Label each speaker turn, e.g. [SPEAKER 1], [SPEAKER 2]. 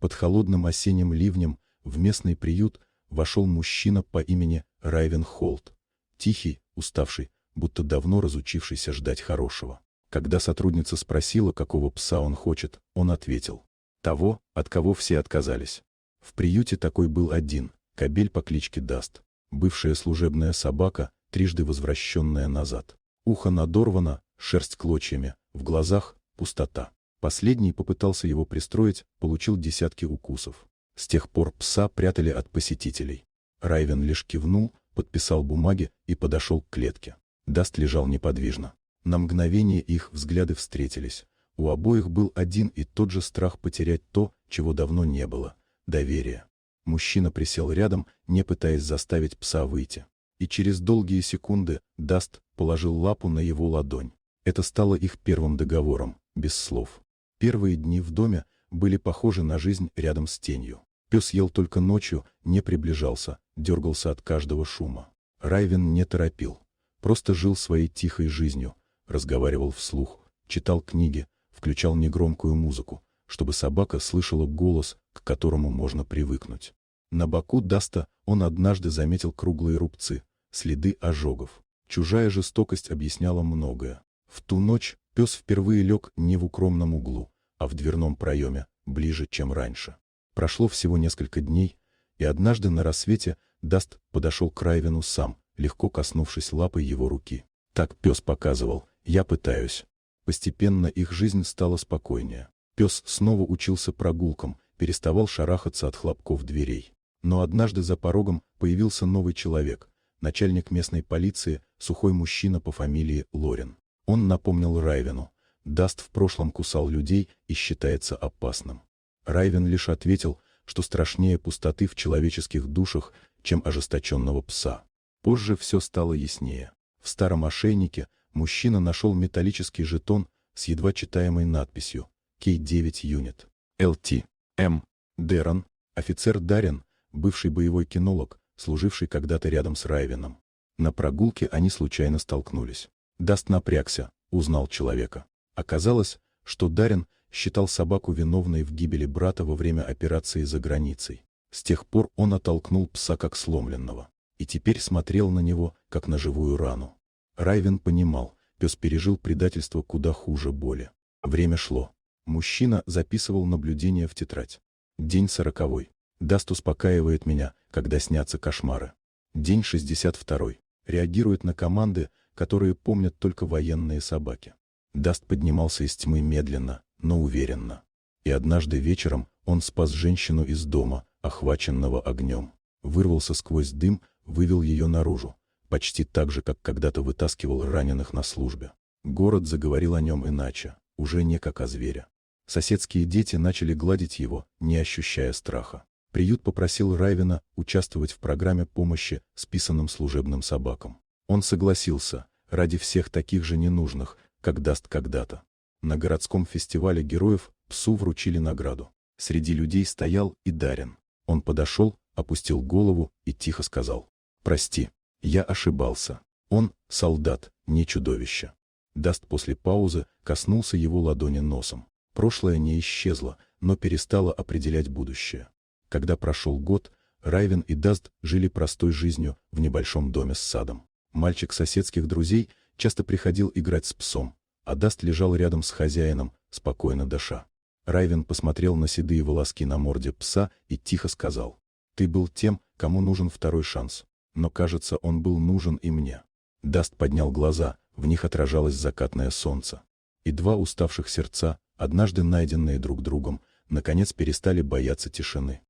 [SPEAKER 1] Под холодным осенним ливнем в местный приют вошел мужчина по имени Райвен Холт. Тихий, уставший, будто давно разучившийся ждать хорошего. Когда сотрудница спросила, какого пса он хочет, он ответил: того, от кого все отказались. В приюте такой был один, кобель по кличке Даст, бывшая служебная собака, трижды возвращенная назад. Ухо надорвано, шерсть клочьями, в глазах пустота. Последний попытался его пристроить, получил десятки укусов. С тех пор пса прятали от посетителей. Райвен лишь кивнул, подписал бумаги и подошел к клетке. Даст лежал неподвижно. На мгновение их взгляды встретились. У обоих был один и тот же страх потерять то, чего давно не было — доверие. Мужчина присел рядом, не пытаясь заставить пса выйти. И через долгие секунды Даст положил лапу на его ладонь. Это стало их первым договором, без слов. Первые дни в доме были похожи на жизнь рядом с тенью. Пес ел только ночью, не приближался, дергался от каждого шума. Райвен не торопил, просто жил своей тихой жизнью, разговаривал вслух, читал книги, включал негромкую музыку, чтобы собака слышала голос, к которому можно привыкнуть. На боку Даста он однажды заметил круглые рубцы, следы ожогов. Чужая жестокость объясняла многое. В ту ночь пес впервые лег не в укромном углу, а в дверном проеме, ближе, чем раньше. Прошло всего несколько дней, и однажды на рассвете Даст подошел к Райвену сам, легко коснувшись лапой его руки. Так пес показывал: «Я пытаюсь». Постепенно их жизнь стала спокойнее. Пес снова учился прогулкам, переставал шарахаться от хлопков дверей. Но однажды за порогом появился новый человек, начальник местной полиции, сухой мужчина по фамилии Лорен. Он напомнил Райвену: Даст в прошлом кусал людей и считается опасным. Райвен лишь ответил, что страшнее пустоты в человеческих душах, чем ожесточенного пса. Позже все стало яснее. В старом ошейнике мужчина нашел металлический жетон с едва читаемой надписью K9 Unit. ЛТ. М. Дэрон, офицер Даррен, бывший боевой кинолог, служивший когда-то рядом с Райвеном. На прогулке они случайно столкнулись. Даст напрягся, узнал человека. Оказалось, что Даррен считал собаку виновной в гибели брата во время операции за границей. С тех пор он оттолкнул пса как сломленного. И теперь смотрел на него, как на живую рану. Райвен понимал, пес пережил предательство куда хуже боли. Время шло. Мужчина записывал наблюдения в тетрадь. День 40. Даст успокаивает меня, когда снятся кошмары. День 62. Реагирует на команды, которые помнят только военные собаки. Даст поднимался из тьмы медленно, но уверенно. И однажды вечером он спас женщину из дома, охваченного огнем. Вырвался сквозь дым, вывел ее наружу, почти так же, как когда-то вытаскивал раненых на службе. Город заговорил о нем иначе, уже не как о звере. Соседские дети начали гладить его, не ощущая страха. Приют попросил Райвена участвовать в программе помощи списанным служебным собакам. Он согласился, ради всех таких же ненужных, как Даст когда-то. На городском фестивале героев псу вручили награду. Среди людей стоял и Даррен. Он подошел, опустил голову и тихо сказал: «Прости, я ошибался. Он — солдат, не чудовище». Даст после паузы коснулся его ладони носом. Прошлое не исчезло, но перестало определять будущее. Когда прошел год, Райвен и Даст жили простой жизнью в небольшом доме с садом. Мальчик соседских друзей часто приходил играть с псом, а Даст лежал рядом с хозяином, спокойно дыша. Райвен посмотрел на седые волоски на морде пса и тихо сказал: «Ты был тем, кому нужен второй шанс. Но, кажется, он был нужен и мне». Даст поднял глаза, в них отражалось закатное солнце. И два уставших сердца, однажды найденные друг другом, наконец перестали бояться тишины.